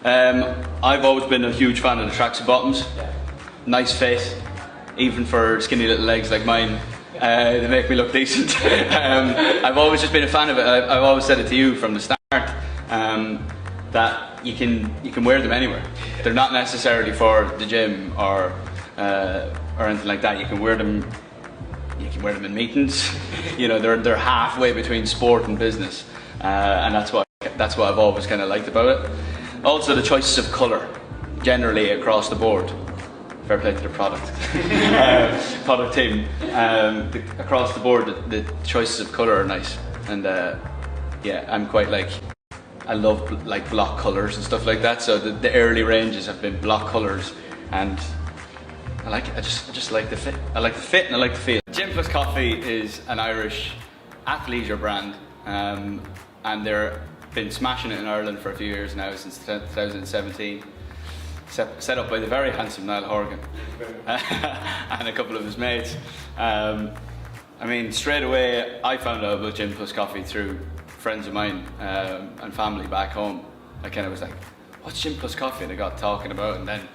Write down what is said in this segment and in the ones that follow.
I've always been a huge fan of the tracksuit bottoms. Nice fit, even for skinny little legs like mine. They make me look decent. I've always just been a fan of it. I've always said it to you from the start, that you can wear them anywhere. They're not necessarily for the gym or anything like that. You can wear them. You can wear them in meetings. You know, they're halfway between sport and business, and that's what I've always kind of liked about it. Also, the choices of colour, generally across the board. Fair play to the product team. Across the board, the choices of colour are nice, and yeah, I'm quite like, I love like block colours and stuff like that. So the early ranges have been block colours, and I like it. I just like the fit. I like the fit and I like the feel. Gym Plus Coffee is an Irish athleisure brand, and they're been smashing it in Ireland for a few years now, since 2017. Set up by the very handsome Niall Horan and a couple of his mates. I mean, straight away I found out about Gym Plus Coffee through friends of mine and family back home. I kind of was like, what's Gym Plus Coffee? And I got talking about it, and then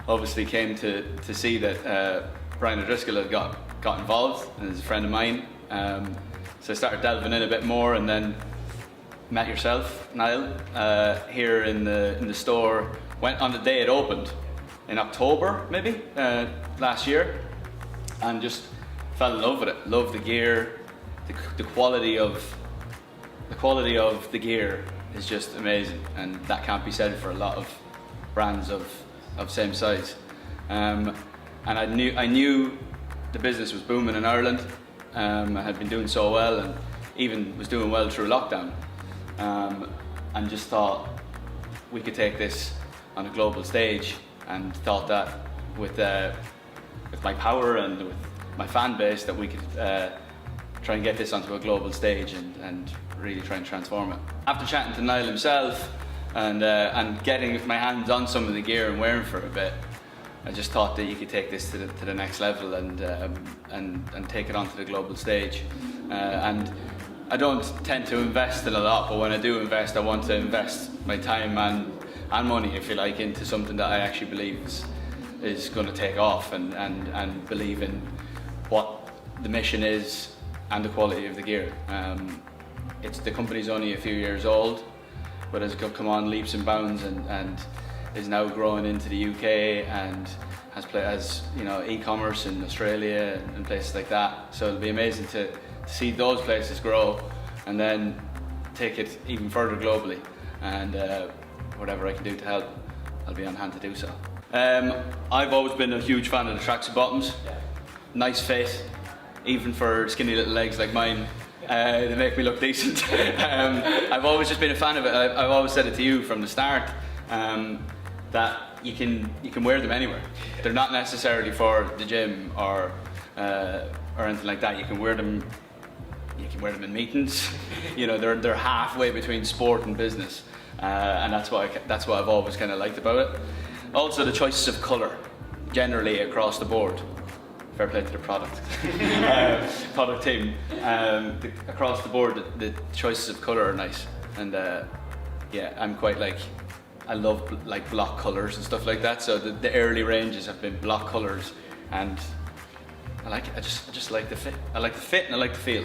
obviously came to see that Brian O'Driscoll had got involved, and is a friend of mine. So I started delving in a bit more, and then met yourself, Niall, here in the store. Went on the day it opened in October, maybe, last year, and just fell in love with it. Loved the gear, the quality of the gear is just amazing, and that can't be said for a lot of brands of same size. And I knew the business was booming in Ireland. I had been doing so well, and even was doing well through lockdown. And just thought we could take this on a global stage, and thought that with my power and with my fan base that we could try and get this onto a global stage and really try and transform it. After chatting to Niall himself and getting my hands on some of the gear and wearing for a bit, I just thought that you could take this to the next level and take it onto the global stage. And I don't tend to invest in a lot, but when I do invest, I want to invest my time and money, if you like, into something that I actually believe is going to take off, and believe in what the mission is and the quality of the gear. The company's only a few years old, but has come on leaps and bounds, and is now growing into the UK, and has you know, e-commerce in Australia and places like that. So it'll be amazing to see those places grow, and then take it even further globally. And whatever I can do to help, I'll be on hand to do so. I've always been a huge fan of the tracksuit bottoms. Nice fit, even for skinny little legs like mine. They make me look decent. I've always just been a fan of it. I've always said it to you from the start, that you can wear them anywhere. They're not necessarily for the gym or anything like that. You can wear them in meetings. You know, they're halfway between sport and business, and that's what I've always kind of liked about it. Also, the choices of colour, generally across the board. Fair play to the product team. Across the board, the choices of colour are nice, and yeah, I'm quite like, I love like block colours and stuff like that. So the early ranges have been block colours, and I like it. I just like the fit. I like the fit and I like the feel.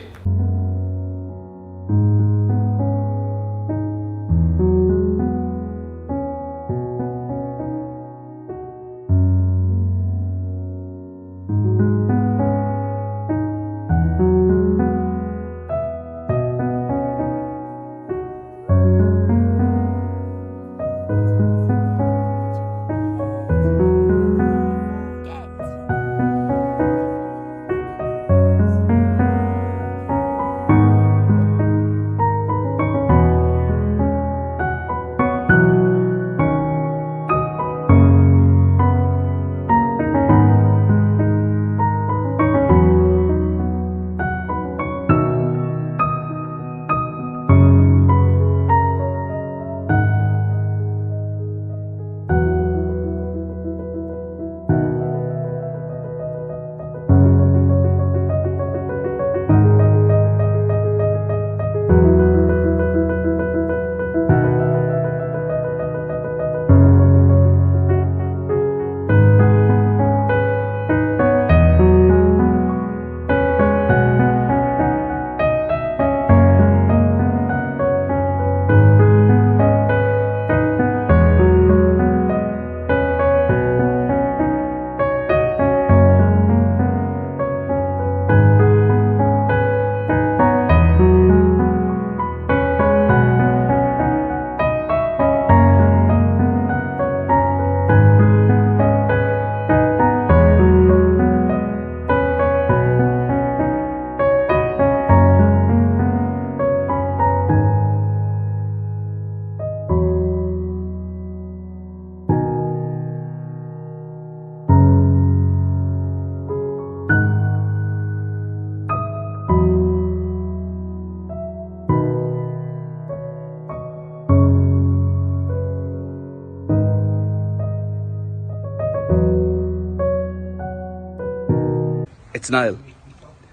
It's Niall.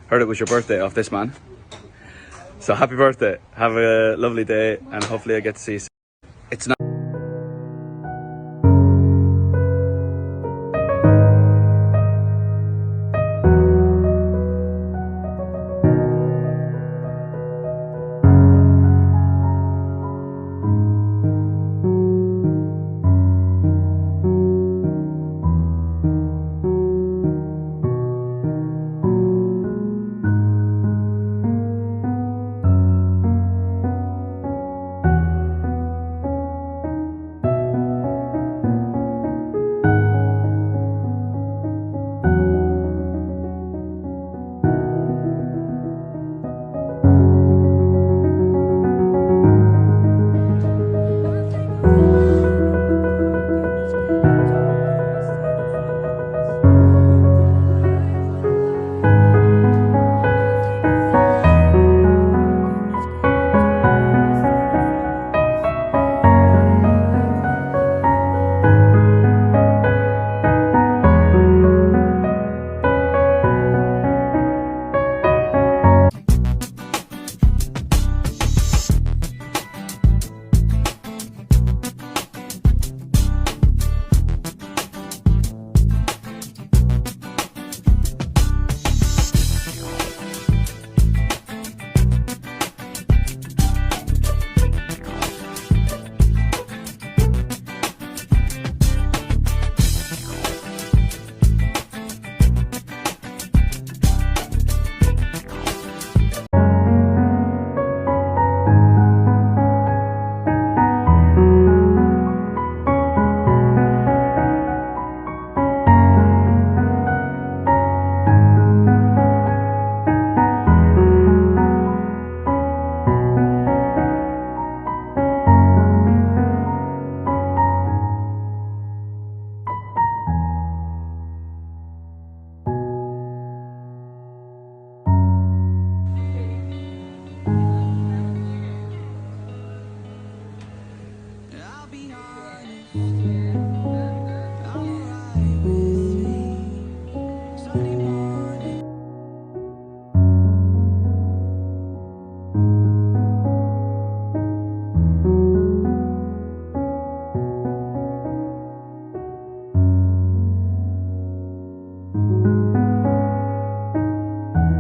Heard it was your birthday off this man. So happy birthday. Have a lovely day and hopefully I get to see you soon. It's Niall.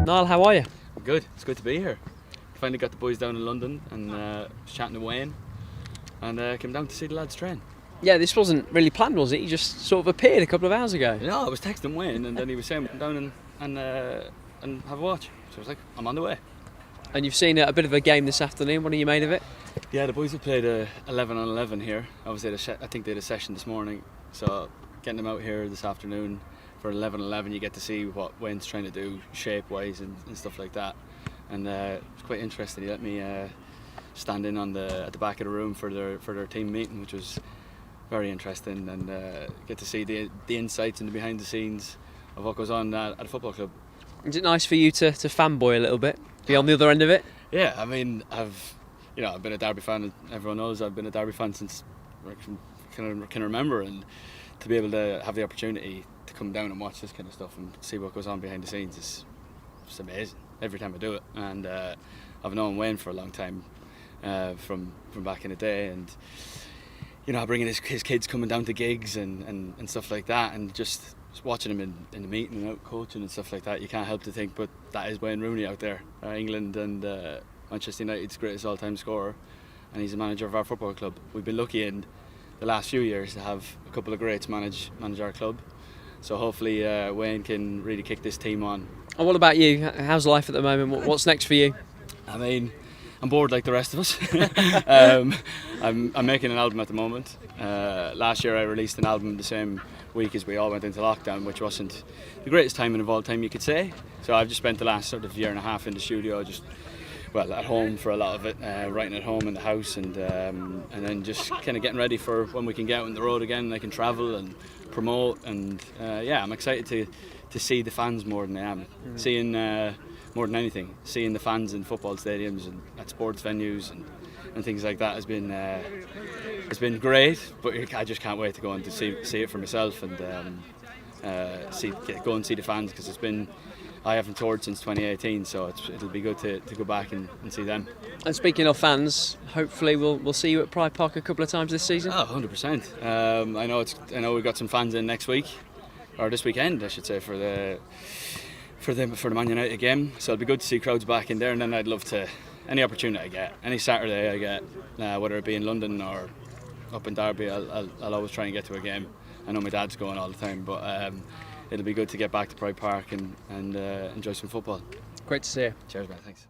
Niall, how are you? Good. It's good to be here. Finally got the boys down in London and was chatting to Wayne and came down to see the lads train. Yeah, this wasn't really planned, was it? You just sort of appeared a couple of hours ago. No, I was texting Wayne and then he was saying come down and have a watch. So I was like, I'm on the way. And you've seen a bit of a game this afternoon. What have you made of it? Yeah, the boys have played 11 on 11 here. Obviously, I think they had a session this morning. So getting them out here this afternoon for 11-11, you get to see what Wayne's trying to do shape-wise and stuff like that. And it's quite interesting. He let me stand in at the back of the room for their team meeting, which was very interesting, and get to see the insights and the behind the scenes of what goes on at a football club. Is it nice for you to fanboy a little bit, be on the other end of it? Yeah, I mean, I've been a Derby fan. Everyone knows I've been a Derby fan since I can remember, and to be able to have the opportunity to come down and watch this kind of stuff and see what goes on behind the scenes is just amazing every time I do it. And I've known Wayne for a long time, from back in the day, and bringing his kids coming down to gigs and stuff like that, and just watching him in the meeting and out coaching and stuff like that, you can't help to think, but that is Wayne Rooney out there, England and Manchester United's greatest all-time scorer, and he's the manager of our football club. We've been lucky in the last few years to have a couple of greats manage our club, so hopefully Wayne can really kick this team on. And what about you? How's life at the moment? What's next for you? I mean, I'm bored like the rest of us. I'm making an album at the moment. Last year I released an album the same week as we all went into lockdown, which wasn't the greatest timing of all time, you could say. So I've just spent the last sort of year and a half in the studio, at home for a lot of it, writing at home in the house, and then just kind of getting ready for when we can get out on the road again and I can travel and promote, and I'm excited to see the fans more than I am. Seeing more than anything, seeing the fans in football stadiums and at sports venues and things like that has been great, but I just can't wait to go and to see it for myself and go and see the fans, because I haven't toured since 2018, so it'll be good to go back and see them. And speaking of fans, hopefully we'll see you at Pride Park a couple of times this season. Oh, 100%. I know we've got some fans in next week, or this weekend, I should say, for the Man United game. So it'll be good to see crowds back in there, and then I'd love to, any opportunity I get, any Saturday I get, whether it be in London or up in Derby, I'll always try and get to a game. I know my dad's going all the time, but it'll be good to get back to Pride Park and enjoy some football. Great to see you. Cheers, man. Thanks.